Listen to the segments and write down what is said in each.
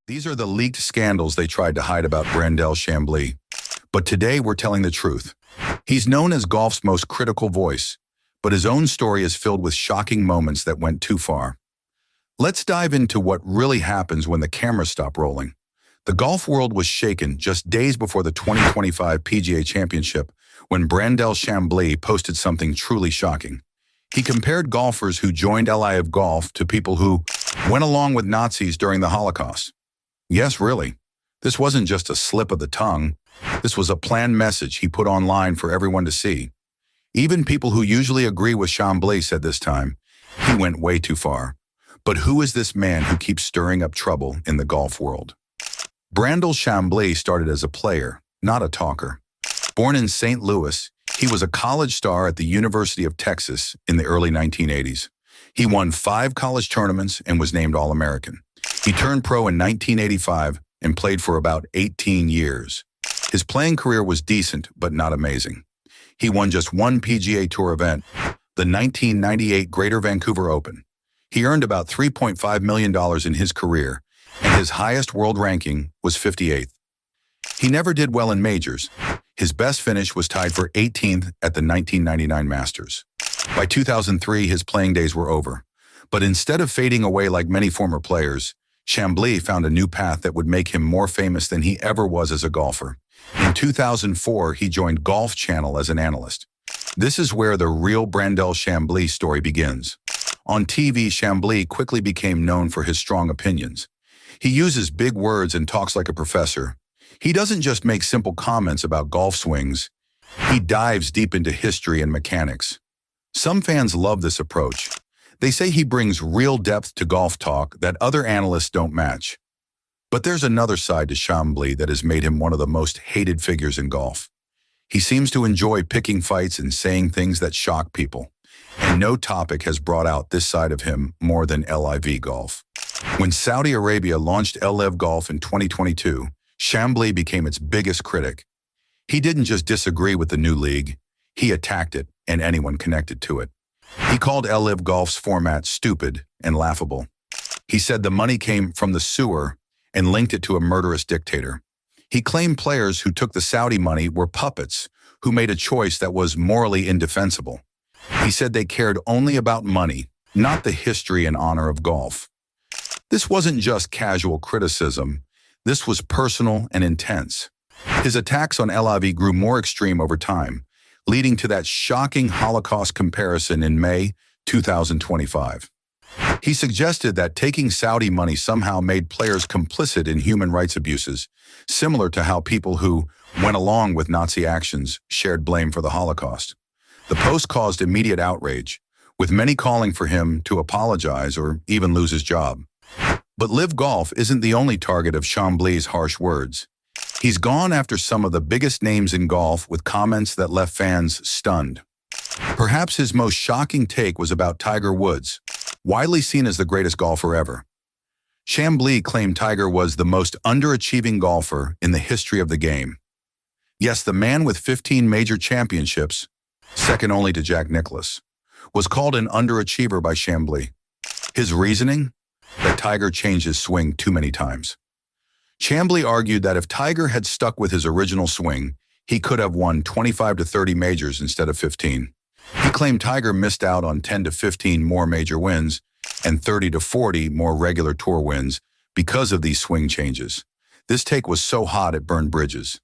These are the leaked scandals they tried to hide about Brandel Chamblee. But today we're telling the truth. He's known as golf's most critical voice, but his own story is filled with shocking moments that went too far. Let's dive into what really happens when the cameras stop rolling. The golf world was shaken just days before the 2025 PGA Championship when Brandel Chamblee posted something truly shocking. He compared golfers who joined LIV Golf to people who went along with Nazis during the Holocaust. Yes, really. This wasn't just a slip of the tongue. This was a planned message he put online for everyone to see. Even people who usually agree with Chamblee said this time, he went way too far. But who is this man who keeps stirring up trouble in the golf world? Brandel Chamblee started as a player, not a talker. Born in St. Louis, he was a college star at the University of Texas in the early 1980s. He won 5 college tournaments and was named All-American. He turned pro in 1985 and played for about 18 years. His playing career was decent, but not amazing. He won just one PGA Tour event, the 1998 Greater Vancouver Open. He earned about $3.5 million in his career, and his highest world ranking was 58th. He never did well in majors. His best finish was tied for 18th at the 1999 Masters. By 2003, his playing days were over. But instead of fading away like many former players, Chamblee found a new path that would make him more famous than he ever was as a golfer. In 2004, he joined Golf Channel as an analyst. This is where the real Brandel Chamblee story begins. On TV, Chamblee quickly became known for his strong opinions. He uses big words and talks like a professor. He doesn't just make simple comments about golf swings. He dives deep into history and mechanics. Some fans love this approach. They say he brings real depth to golf talk that other analysts don't match. But there's another side to Chamblee that has made him one of the most hated figures in golf. He seems to enjoy picking fights and saying things that shock people. And no topic has brought out this side of him more than LIV Golf. When Saudi Arabia launched LIV Golf in 2022, Chamblee became its biggest critic. He didn't just disagree with the new league, he attacked it and anyone connected to it. He called LIV Golf's format stupid and laughable. He said the money came from the sewer and linked it to a murderous dictator. He claimed players who took the Saudi money were puppets who made a choice that was morally indefensible. He said they cared only about money, not the history and honor of golf. This wasn't just casual criticism. This was personal and intense. His attacks on LIV grew more extreme over time, leading to that shocking Holocaust comparison in May 2025. He suggested that taking Saudi money somehow made players complicit in human rights abuses, similar to how people who went along with Nazi actions shared blame for the Holocaust. The post caused immediate outrage, with many calling for him to apologize or even lose his job. But LIV Golf isn't the only target of Chamblee's harsh words. He's gone after some of the biggest names in golf with comments that left fans stunned. Perhaps his most shocking take was about Tiger Woods, widely seen as the greatest golfer ever. Chamblee claimed Tiger was the most underachieving golfer in the history of the game. Yes, the man with 15 major championships, second only to Jack Nicklaus, was called an underachiever by Chamblee. His reasoning? That Tiger changed his swing too many times. Chamblee argued that if Tiger had stuck with his original swing, he could have won 25 to 30 majors instead of 15. He claimed Tiger missed out on 10 to 15 more major wins and 30 to 40 more regular tour wins because of these swing changes. This take was so hot it burned bridges.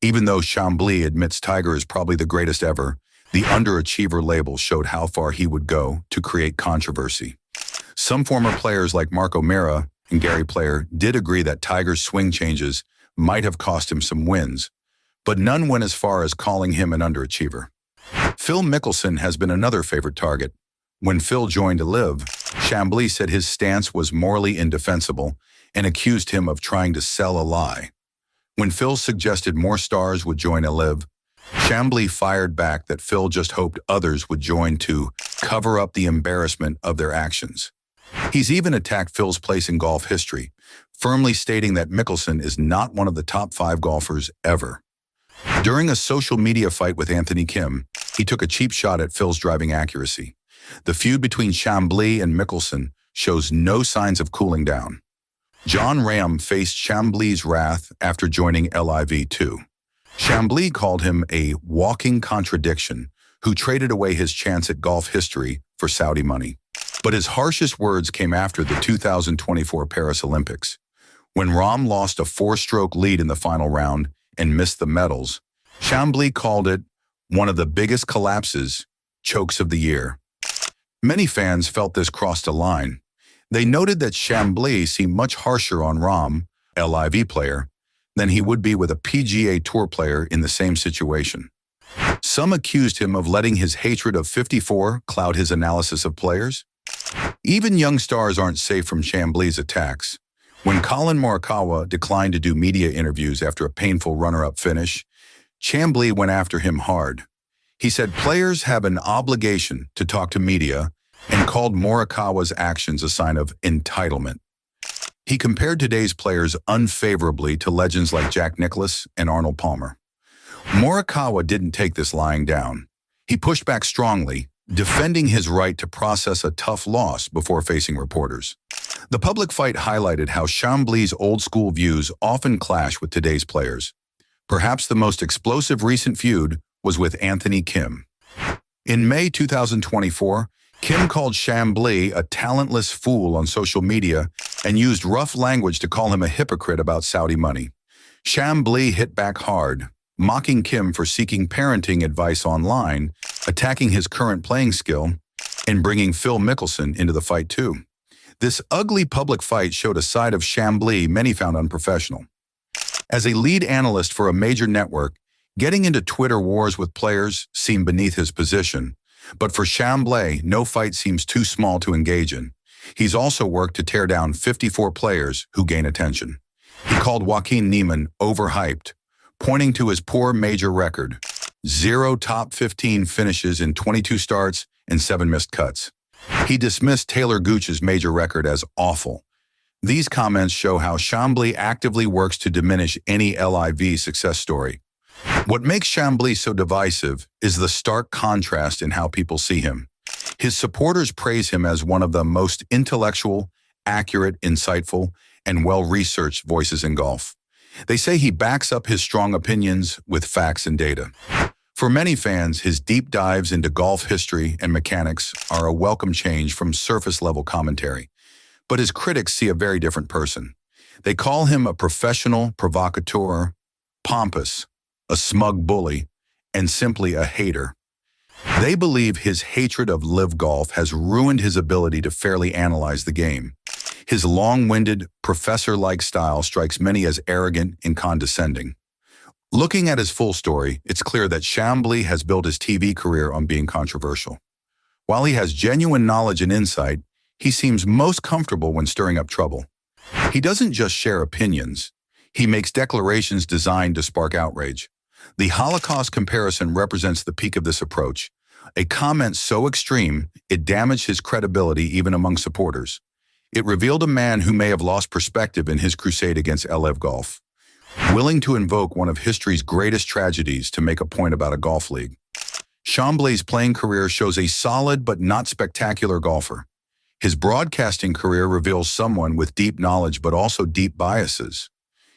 Even though Chamblee admits Tiger is probably the greatest ever, the underachiever label showed how far he would go to create controversy. Some former players like Mark O'Meara and Gary Player did agree that Tiger's swing changes might have cost him some wins, but none went as far as calling him an underachiever. Phil Mickelson has been another favorite target. When Phil joined LIV, Chamblee said his stance was morally indefensible and accused him of trying to sell a lie. When Phil suggested more stars would join LIV, Chamblee fired back that Phil just hoped others would join to cover up the embarrassment of their actions. He's even attacked Phil's place in golf history, firmly stating that Mickelson is not one of the top 5 golfers ever. During a social media fight with Anthony Kim, he took a cheap shot at Phil's driving accuracy. The feud between Chamblee and Mickelson shows no signs of cooling down. John Ram faced Chamblee's wrath after joining LIV2. Chamblee called him a walking contradiction who traded away his chance at golf history for Saudi money. But his harshest words came after the 2024 Paris Olympics. When Ram lost a 4-stroke lead in the final round and missed the medals, Chamblee called it one of the biggest collapses, chokes of the year. Many fans felt this crossed a line. They noted that Chamblee seemed much harsher on Ram, LIV player, than he would be with a PGA Tour player in the same situation. Some accused him of letting his hatred of 54 cloud his analysis of players. Even young stars aren't safe from Chamblee's attacks. When Colin Morikawa declined to do media interviews after a painful runner-up finish, Chamblee went after him hard. He said players have an obligation to talk to media and called Morikawa's actions a sign of entitlement. He compared today's players unfavorably to legends like Jack Nicklaus and Arnold Palmer. Morikawa didn't take this lying down. He pushed back strongly, defending his right to process a tough loss before facing reporters. The public fight highlighted how Chamblee's old-school views often clash with today's players. Perhaps the most explosive recent feud was with Anthony Kim. In May 2024, Kim called Chamblee a talentless fool on social media and used rough language to call him a hypocrite about Saudi money. Chamblee hit back hard, mocking Kim for seeking parenting advice online, attacking his current playing skill, and bringing Phil Mickelson into the fight too. This ugly public fight showed a side of Chamblee many found unprofessional. As a lead analyst for a major network, getting into Twitter wars with players seemed beneath his position. But for Chamblee, no fight seems too small to engage in. He's also worked to tear down 54 players who gain attention. He called Joaquin Niemann overhyped, pointing to his poor major record: 0 top 15 finishes in 22 starts and 7 missed cuts. He dismissed Taylor Gooch's major record as awful. These comments show how Chamblee actively works to diminish any LIV success story. What makes Chamblee so divisive is the stark contrast in how people see him. His supporters praise him as one of the most intellectual, accurate, insightful, and well-researched voices in golf. They say he backs up his strong opinions with facts and data. For many fans, his deep dives into golf history and mechanics are a welcome change from surface-level commentary. But his critics see a very different person. They call him a professional provocateur, pompous, a smug bully, and simply a hater. They believe his hatred of live golf has ruined his ability to fairly analyze the game. His long-winded, professor-like style strikes many as arrogant and condescending. Looking at his full story, it's clear that Chamblee has built his TV career on being controversial. While he has genuine knowledge and insight, he seems most comfortable when stirring up trouble. He doesn't just share opinions. He makes declarations designed to spark outrage. The Holocaust comparison represents the peak of this approach. A comment so extreme, it damaged his credibility even among supporters. It revealed a man who may have lost perspective in his crusade against LIV golf, willing to invoke one of history's greatest tragedies to make a point about a golf league. Chamblee's playing career shows a solid but not spectacular golfer. His broadcasting career reveals someone with deep knowledge but also deep biases.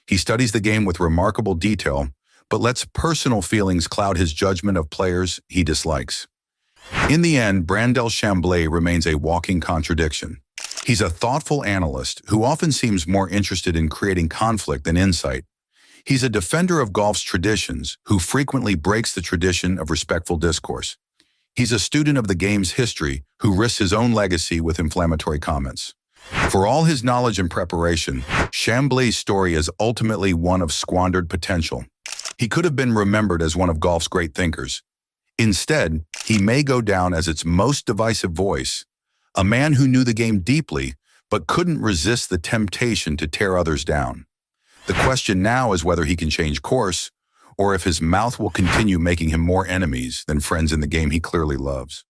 He studies the game with remarkable detail, but lets personal feelings cloud his judgment of players he dislikes. In the end, Brandel Chamblee remains a walking contradiction. He's a thoughtful analyst who often seems more interested in creating conflict than insight. He's a defender of golf's traditions who frequently breaks the tradition of respectful discourse. He's a student of the game's history who risks his own legacy with inflammatory comments. For all his knowledge and preparation, Chamblee's story is ultimately one of squandered potential. He could have been remembered as one of golf's great thinkers. Instead, he may go down as its most divisive voice, a man who knew the game deeply but couldn't resist the temptation to tear others down. The question now is whether he can change course, or if his mouth will continue making him more enemies than friends in the game he clearly loves.